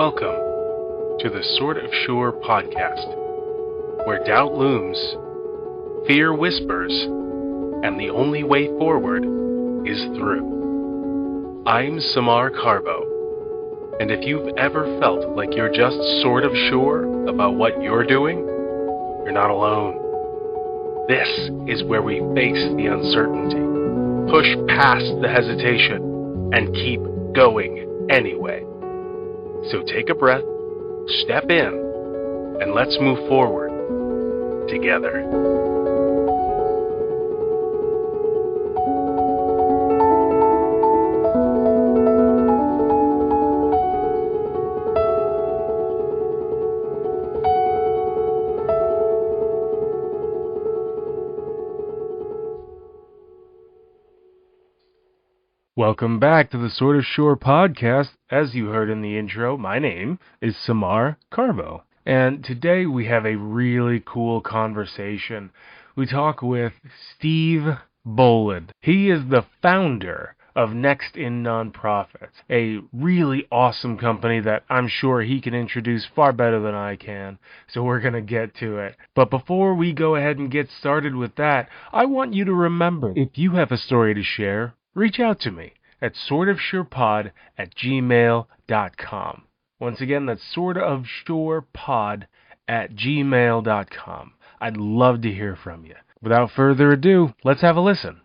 Welcome to the Sort of Sure podcast, where doubt looms, fear whispers, and the only way forward is through. I'm Samar Carbo, and if you've ever felt like you're just sort of sure about what you're doing, you're not alone. This is where we face the uncertainty, push past the hesitation, and keep going anyway. So take a breath, step in, and let's move forward together. Welcome back to the Sort of Sure podcast. As you heard in the intro, my name is Samar Carbo, and today we have a really cool conversation. We talk with Steve Boland. He is the founder of Next in Nonprofits, a really awesome company that I'm sure he can introduce far better than I can, so we're going to get to it. But before we go ahead and get started with that, I want you to remember, if you have a story to share, reach out to me at sortofsurepod@gmail.com. Once again, that's sortofsurepod@gmail.com. I'd love to hear from you. Without further ado, let's have a listen.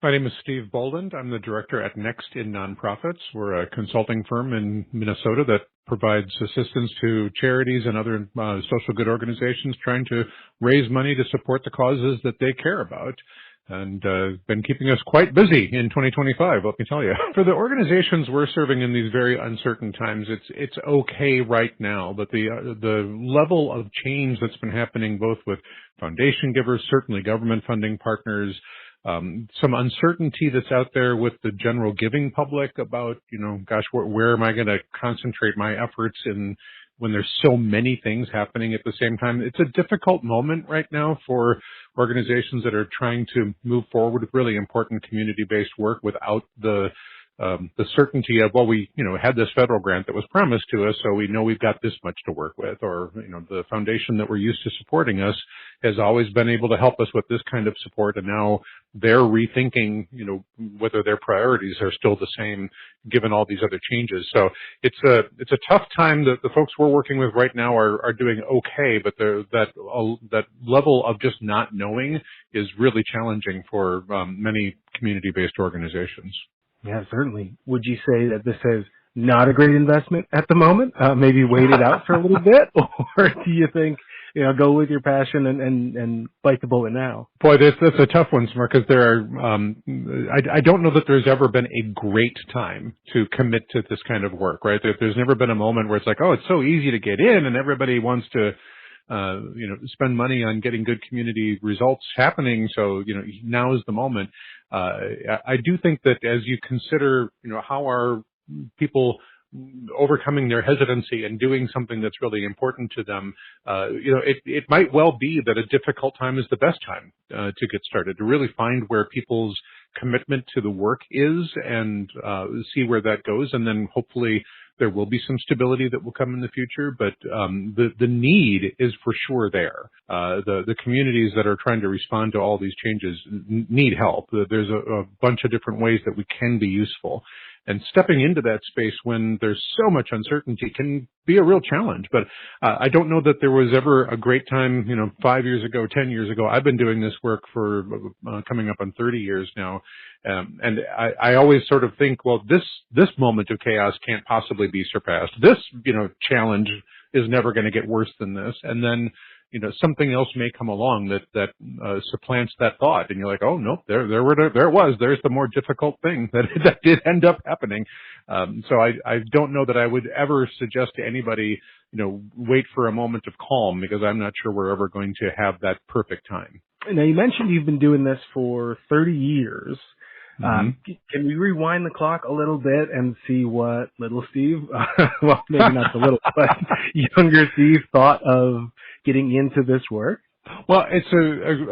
My name is Steve Boland. I'm the director at Next in Nonprofits. We're a consulting firm in Minnesota that provides assistance to charities and other social good organizations trying to raise money to support the causes that they care about. And been keeping us quite busy in 2025, let me tell you. For the organizations we're serving in these very uncertain times, it's okay right now, but the level of change that's been happening both with foundation givers, certainly government funding partners, some uncertainty that's out there with the general giving public about, where am I going to concentrate my efforts in when there's so many things happening at the same time. It's a difficult moment right now for organizations that are trying to move forward with really important community-based work without the certainty of, we had this federal grant that was promised to us, so we know we've got this much to work with, or, the foundation that we're used to supporting us has always been able to help us with this kind of support, and now they're rethinking, whether their priorities are still the same given all these other changes. So it's a tough time. That the folks we're working with right now are doing okay, but that level of just not knowing is really challenging for many community-based organizations. Yeah, certainly. Would you say that this is not a great investment at the moment? Maybe wait it out for a little bit? Or do you think, go with your passion and bite the bullet now? Boy, that's a tough one, Smart, because there are, I don't know that there's ever been a great time to commit to this kind of work, right? There's never been a moment where it's like, it's so easy to get in and everybody wants to spend money on getting good community results happening. So, now is the moment. I do think that as you consider, how are people overcoming their hesitancy and doing something that's really important to them, it might well be that a difficult time is the best time to get started, to really find where people's commitment to the work is and see where that goes. And then hopefully there will be some stability that will come in the future, but the need is for sure there. The communities that are trying to respond to all these changes need help. There's a bunch of different ways that we can be useful. And stepping into that space when there's so much uncertainty can be a real challenge. But I don't know that there was ever a great time, 5 years ago, 10 years ago. I've been doing this work for coming up on 30 years now. And I always sort of think, well, this moment of chaos can't possibly be surpassed. This, challenge is never going to get worse than this. And then, something else may come along that supplants that thought. And you're like, oh, no, there it was. There's the more difficult thing that did end up happening. So I don't know that I would ever suggest to anybody, wait for a moment of calm, because I'm not sure we're ever going to have that perfect time. Now, you mentioned you've been doing this for 30 years. Mm-hmm. Can we rewind the clock a little bit and see what little Steve, well, maybe not the little, but younger Steve thought of getting into this work? Well, it's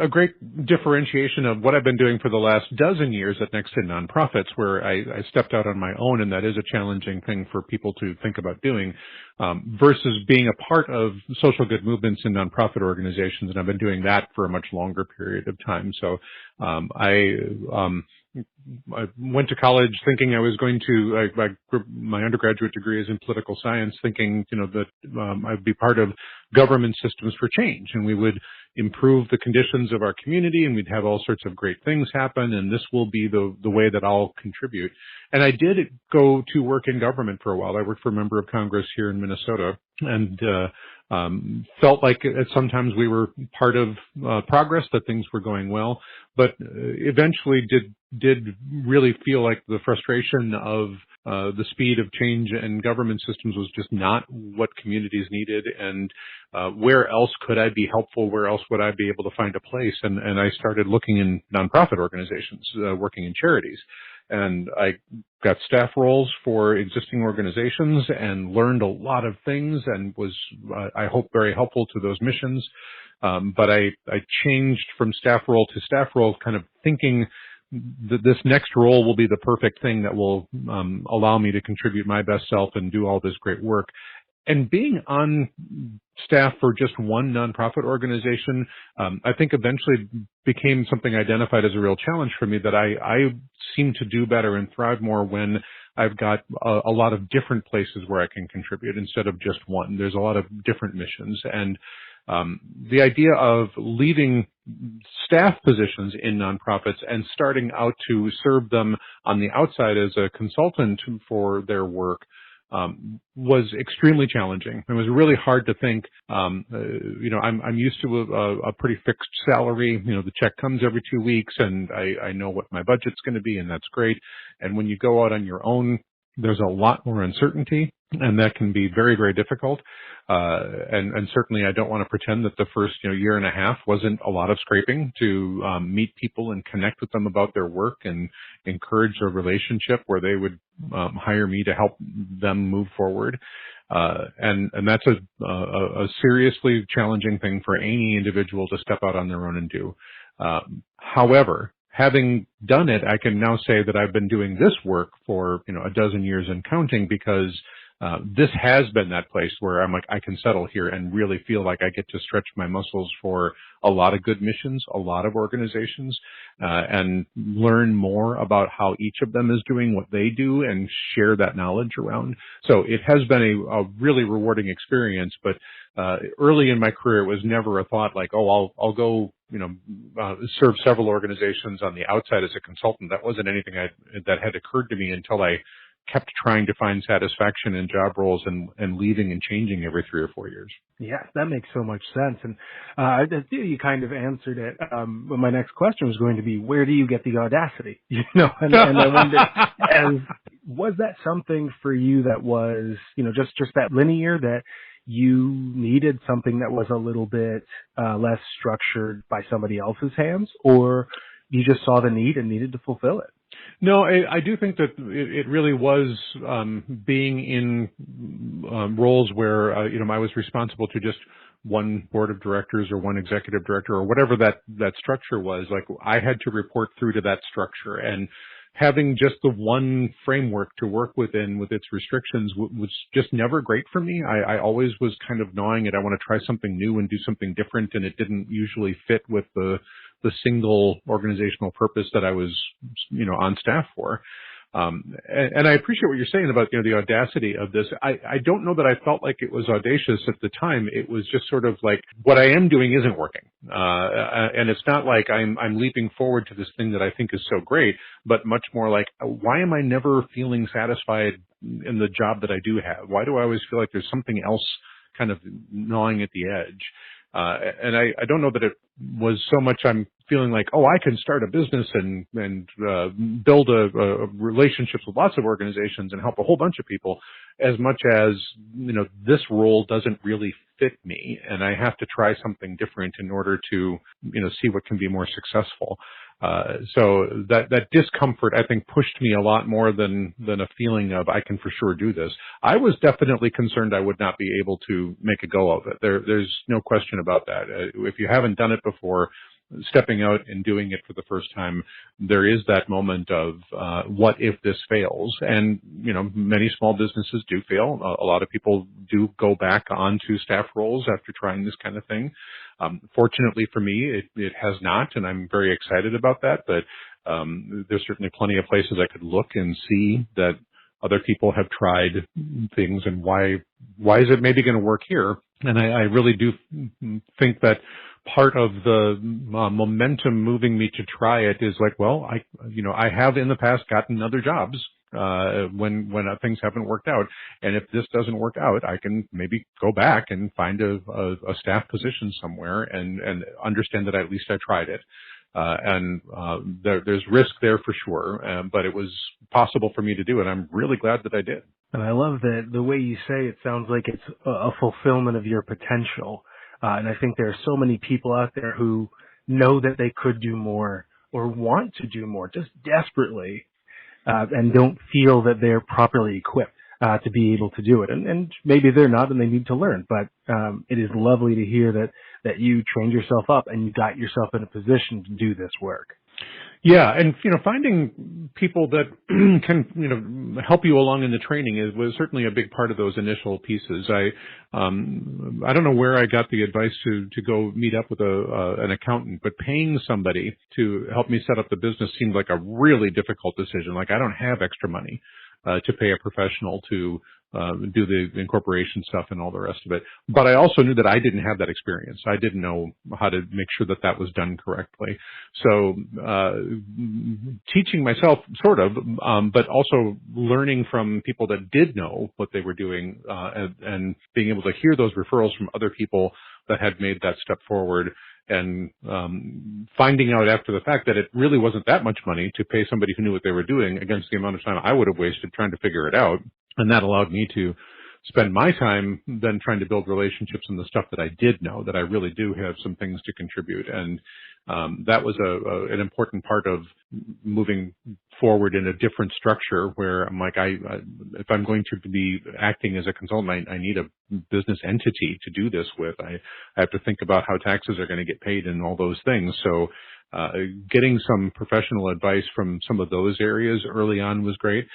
a great differentiation of what I've been doing for the last dozen years at Next in Nonprofits, where I stepped out on my own, and that is a challenging thing for people to think about doing, versus being a part of social good movements and nonprofit organizations, and I've been doing that for a much longer period of time. So I went to college thinking I was going to, my undergraduate degree is in political science, thinking, that I'd be part of government systems for change, and we would improve the conditions of our community, and we'd have all sorts of great things happen, and this will be the way that I'll contribute. And I did go to work in government for a while. I worked for a member of Congress here in Minnesota, and felt like sometimes we were part of progress, that things were going well, but eventually did really feel like the frustration of the speed of change in government systems was just not what communities needed, and where else could I be helpful? Where else would I be able to find a place? And I started looking in nonprofit organizations, working in charities. And I got staff roles for existing organizations and learned a lot of things and was, I hope, very helpful to those missions. But I changed from staff role to staff role, kind of thinking that this next role will be the perfect thing that will allow me to contribute my best self and do all this great work. And being on staff for just one nonprofit organization, I think eventually became something identified as a real challenge for me, that I seem to do better and thrive more when I've got a lot of different places where I can contribute instead of just one. There's a lot of different missions. And the idea of leaving staff positions in nonprofits and starting out to serve them on the outside as a consultant for their work was extremely challenging. It was really hard to think, I'm used to a pretty fixed salary. The check comes every 2 weeks, and I know what my budget's going to be, and that's great. And when you go out on your own, there's a lot more uncertainty, and that can be very, very difficult. And certainly I don't want to pretend that the first, year and a half wasn't a lot of scraping to meet people and connect with them about their work and encourage a relationship where they would hire me to help them move forward. And that's a seriously challenging thing for any individual to step out on their own and do. However, having done it, I can now say that I've been doing this work for, a dozen years and counting, because this has been that place where I'm like, I can settle here and really feel like I get to stretch my muscles for a lot of good missions, a lot of organizations, and learn more about how each of them is doing what they do and share that knowledge around. So it has been a really rewarding experience, but early in my career, it was never a thought like, oh, I'll go, serve several organizations on the outside as a consultant. That wasn't anything that had occurred to me until I kept trying to find satisfaction in job roles and leaving and changing every 3 or 4 years. Yes, that makes so much sense. And I feel you kind of answered it. But my next question was going to be, where do you get the audacity? And I wonder, was that something for you that was, just that linear, that you needed something that was a little bit less structured by somebody else's hands, or you just saw the need and needed to fulfill it? No, I do think that it really was being in roles where I was responsible to just one board of directors or one executive director or whatever that structure was. Like, I had to report through to that structure, and having just the one framework to work within with its restrictions was just never great for me. I always was kind of gnawing it. I want to try something new and do something different, and it didn't usually fit with the single organizational purpose that I was, on staff for. And I appreciate what you're saying about, the audacity of this. I don't know that I felt like it was audacious at the time. It was just sort of like, what I am doing isn't working. And it's not like I'm leaping forward to this thing that I think is so great, but much more like, why am I never feeling satisfied in the job that I do have? Why do I always feel like there's something else kind of gnawing at the edge? And I don't know that it was so much I'm feeling like, oh, I can start a business and build a relationships with lots of organizations and help a whole bunch of people, as much as, this role doesn't really fit me and I have to try something different in order to, see what can be more successful. So that discomfort, I think, pushed me a lot more than a feeling of I can for sure do this. I was definitely concerned I would not be able to make a go of it. There's no question about that. If you haven't done it before, stepping out and doing it for the first time, there is that moment of what if this fails? And, many small businesses do fail. A lot of people do go back onto staff roles after trying this kind of thing. Fortunately for me, it has not, and I'm very excited about that. But there's certainly plenty of places I could look and see that other people have tried things, and why is it maybe going to work here? And I really do think that part of the momentum moving me to try it is like, well, I have in the past gotten other jobs when things haven't worked out, and if this doesn't work out, I can maybe go back and find a staff position somewhere and understand that at least I tried it. There's risk there for sure, but it was possible for me to do it. I'm really glad that I did. And I love that the way you say it sounds like it's a fulfillment of your potential. And I think there are so many people out there who know that they could do more or want to do more just desperately, and don't feel that they're properly equipped to be able to do it. And maybe they're not and they need to learn. But it is lovely to hear that you trained yourself up and you got yourself in a position to do this work. Yeah, and finding people that can help you along in the training was certainly a big part of those initial pieces. I don't know where I got the advice to go meet up with an accountant, but paying somebody to help me set up the business seemed like a really difficult decision. Like, I don't have extra money to pay a professional to do the incorporation stuff and all the rest of it. But I also knew that I didn't have that experience. I didn't know how to make sure that was done correctly. So teaching myself, sort of, but also learning from people that did know what they were doing, and being able to hear those referrals from other people that had made that step forward, and finding out after the fact that it really wasn't that much money to pay somebody who knew what they were doing against the amount of time I would have wasted trying to figure it out. And that allowed me to spend my time then trying to build relationships in the stuff that I did know, that I really do have some things to contribute. And that was an important part of moving forward in a different structure, where I'm like, if I'm going to be acting as a consultant, I need a business entity to do this with. I have to think about how taxes are going to get paid and all those things. So getting some professional advice from some of those areas early on was great.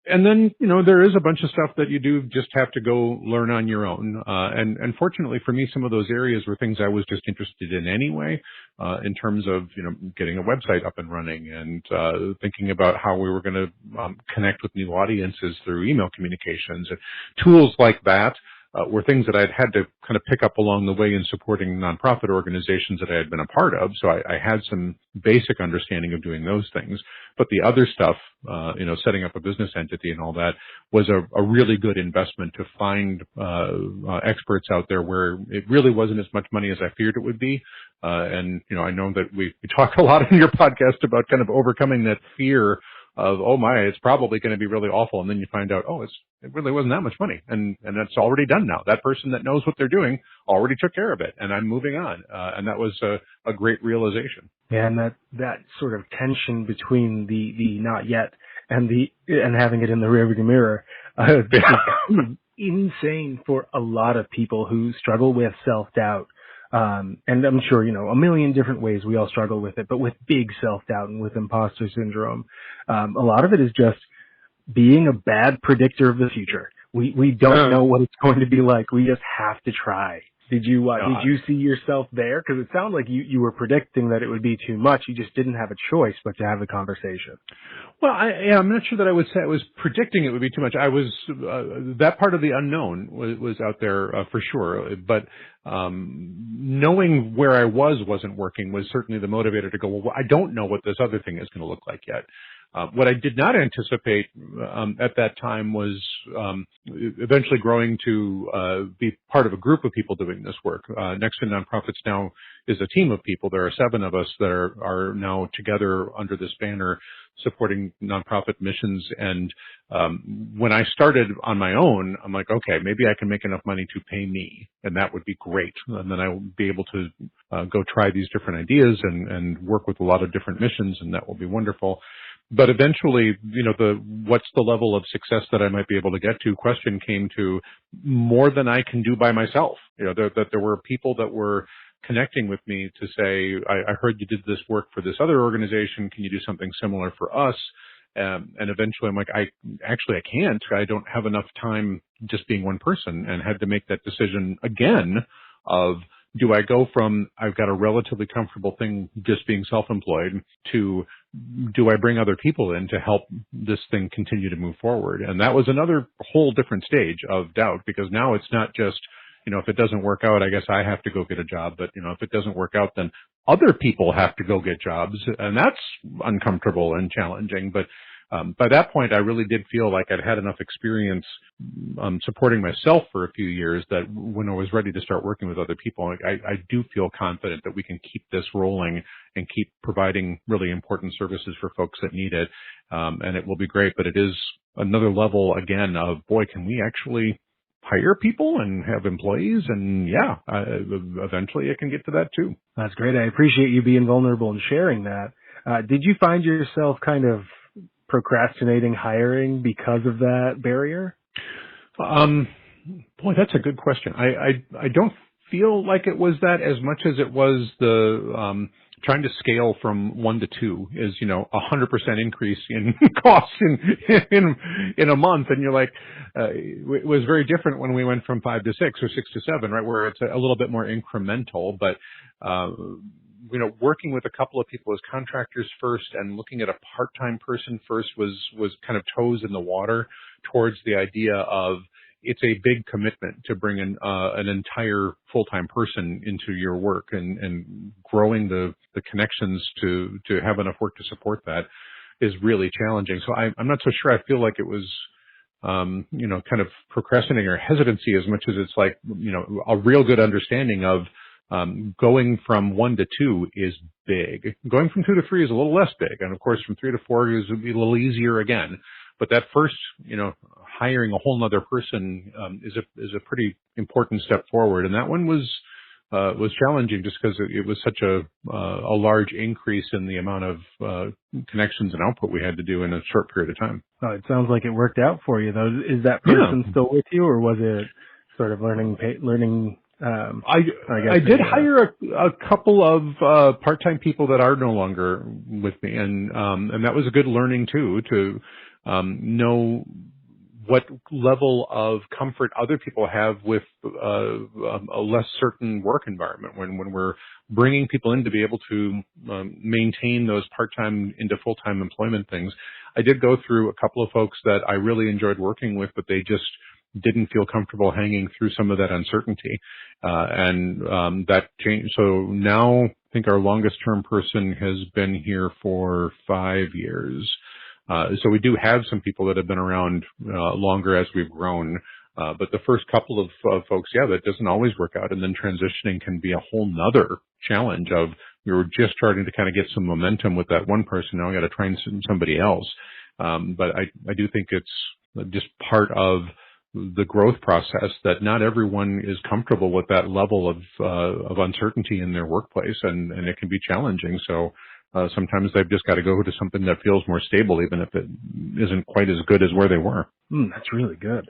And then, there is a bunch of stuff that you do just have to go learn on your own. And fortunately for me, some of those areas were things I was just interested in anyway, in terms of, getting a website up and running, and thinking about how we were going to connect with new audiences through email communications. And tools like that were things that I'd had to kind of pick up along the way in supporting nonprofit organizations that I had been a part of. So I had some basic understanding of doing those things. But the other stuff, setting up a business entity and all that, was a really good investment to find experts out there where it really wasn't as much money as I feared it would be. And I know that we talk a lot in your podcast about kind of overcoming that fear of, oh my, it's probably going to be really awful. And then you find out, it really wasn't that much money. And that's already done now. That person that knows what they're doing already took care of it, and I'm moving on. And that was a great realization. Yeah, and that sort of tension between the not yet and having it in the rearview mirror is insane for a lot of people who struggle with self-doubt. And I'm sure, a million different ways we all struggle with it, but with big self-doubt and with imposter syndrome, a lot of it is just being a bad predictor of the future. We don't know what it's going to be like. We just have to try. Did you see yourself there? Because it sounded like you were predicting that it would be too much. You just didn't have a choice but to have a conversation. Well, I'm not sure that I would say I was predicting it would be too much. I was that part of the unknown was out there for sure. But knowing where I wasn't working was certainly the motivator to go, well, I don't know what this other thing is going to look like yet. What I did not anticipate at that time was eventually growing to be part of a group of people doing this work. Next to Nonprofits now is a team of people. There are 7 of us that are now together under this banner supporting nonprofit missions. And when I started on my own, I'm like, okay, maybe I can make enough money to pay me, and that would be great. And then I will be able to go try these different ideas and work with a lot of different missions, and that will be wonderful. But eventually, what's the level of success that I might be able to get to question came to more than I can do by myself. That there were people that were connecting with me to say, I heard you did this work for this other organization. Can you do something similar for us? And eventually I'm like, I can't. I don't have enough time just being one person, and had to make that decision again of, do I go from I've got a relatively comfortable thing just being self-employed to do I bring other people in to help this thing continue to move forward? And that was another whole different stage of doubt, because now it's not just, if it doesn't work out, I guess I have to go get a job. But, if it doesn't work out, then other people have to go get jobs. And that's uncomfortable and challenging. But by that point, I really did feel like I'd had enough experience supporting myself for a few years that when I was ready to start working with other people, I do feel confident that we can keep this rolling and keep providing really important services for folks that need it. And it will be great. But it is another level, again, of, boy, can we actually hire people and have employees? And eventually it can get to that too. That's great. I appreciate you being vulnerable and sharing that. Did you find yourself kind of procrastinating hiring because of that barrier? Boy, that's a good question. I don't feel like it was that as much as it was the trying to scale from 1 to 2 is 100% increase in costs in a month, and you're like, it was very different when we went from 5 to 6 or 6 to 7, right, where it's a little bit more incremental. But working with a couple of people as contractors first and looking at a part-time person first was kind of toes in the water towards the idea of, it's a big commitment to bring in an entire full-time person into your work, and growing the connections to have enough work to support that is really challenging. So I'm not so sure I feel like it was, kind of procrastinating or hesitancy as much as it's like, a real good understanding of going from 1 to 2 is big. Going from 2 to 3 is a little less big. And of course, from 3 to 4 is a little easier again. But that first, hiring a whole nother person is a pretty important step forward. And that one was challenging just because it was such a large increase in the amount of connections and output we had to do in a short period of time. Oh, it sounds like it worked out for you, though. Is that person still with you, or was it sort of learning? I did hire a couple of part-time people that are no longer with me, and that was a good learning too, to know what level of comfort other people have with a less certain work environment when we're bringing people in to be able to maintain those part-time into full-time employment things. I did go through a couple of folks that I really enjoyed working with, but they just didn't feel comfortable hanging through some of that uncertainty. And that changed. So now I think our longest term person has been here for 5 years. So we do have some people that have been around longer as we've grown. But the first couple of folks, that doesn't always work out. And then transitioning can be a whole nother challenge of, we were just starting to kind of get some momentum with that one person. Now I got to train somebody else. But I do think it's just part of the growth process that not everyone is comfortable with that level of uncertainty in their workplace, and it can be challenging. So sometimes they've just got to go to something that feels more stable, even if it isn't quite as good as where they were. That's really good.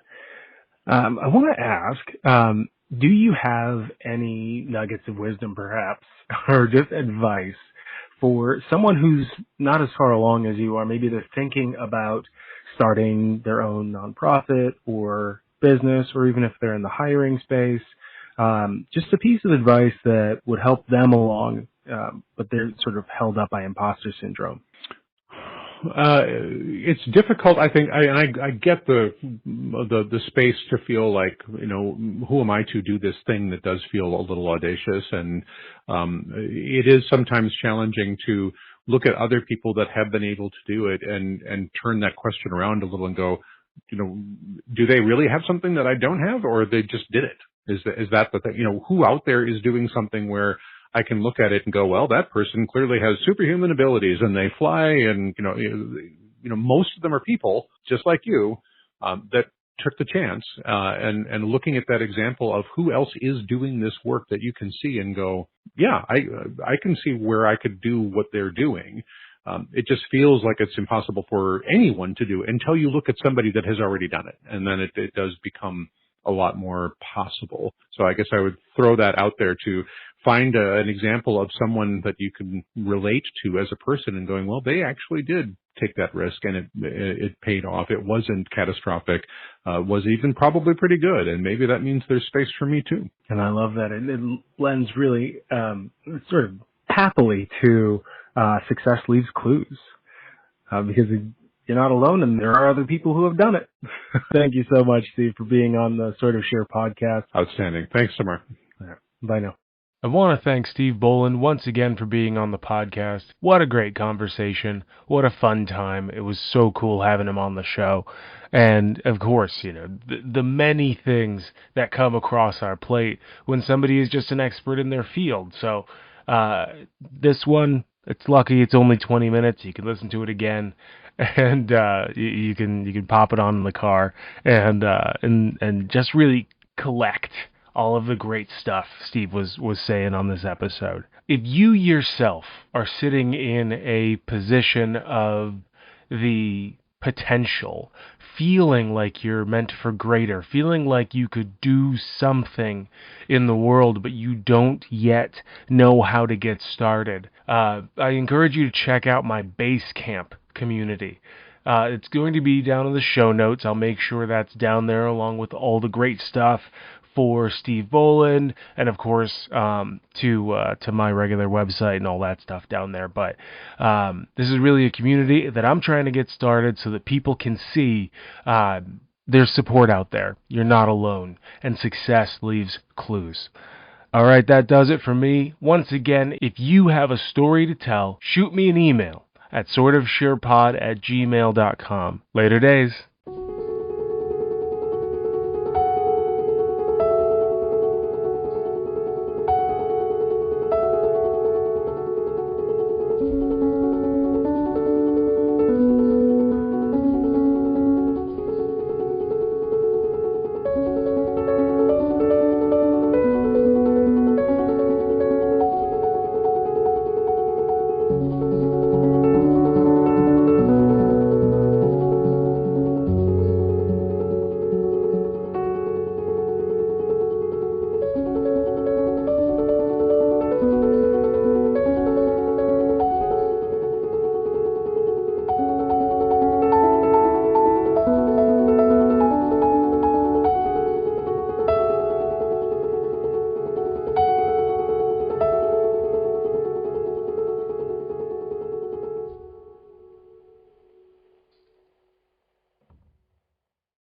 I want to ask, do you have any nuggets of wisdom, perhaps, or just advice for someone who's not as far along as you are? Maybe they're thinking about starting their own nonprofit or business, or even if they're in the hiring space, just a piece of advice that would help them along, but they're sort of held up by imposter syndrome. It's difficult, I think. I get the space to feel like, who am I to do this thing that does feel a little audacious, and it is sometimes challenging to look at other people that have been able to do it and turn that question around a little and go, do they really have something that I don't have, or they just did it? Is that the thing? Who out there is doing something where I can look at it and go, well, that person clearly has superhuman abilities and they fly, and most of them are people just like you that took the chance, and looking at that example of who else is doing this work that you can see and go, yeah, I can see where I could do what they're doing. It just feels like it's impossible for anyone to do until you look at somebody that has already done it, and then it does become a lot more possible. So I guess I would throw that out there to find an example of someone that you can relate to as a person and going, well, they actually did take that risk and it paid off. It wasn't catastrophic, was even probably pretty good. And maybe that means there's space for me too. And I love that. It lends really sort of happily to success leaves clues, because you're not alone and there are other people who have done it. Thank you so much, Steve, for being on the Sort of Share podcast. Outstanding. Thanks, Tamar. Bye now. I want to thank Steve Boland once again for being on the podcast. What a great conversation. What a fun time. It was so cool having him on the show. And, of course, the many things that come across our plate when somebody is just an expert in their field. So this one, it's lucky it's only 20 minutes. You can listen to it again. And you can pop it on in the car and just really collect all of the great stuff Steve was saying on this episode. If you yourself are sitting in a position of the potential, feeling like you're meant for greater, feeling like you could do something in the world, but you don't yet know how to get started, I encourage you to check out my Basecamp community. It's going to be down in the show notes. I'll make sure that's down there along with all the great stuff for Steve Boland, and of course to my regular website and all that stuff down there. But this is really a community that I'm trying to get started so that people can see there's support out there. You're not alone, and success leaves clues. All right, that does it for me. Once again, if you have a story to tell, shoot me an email at sortofsharepod@gmail.com. Later days.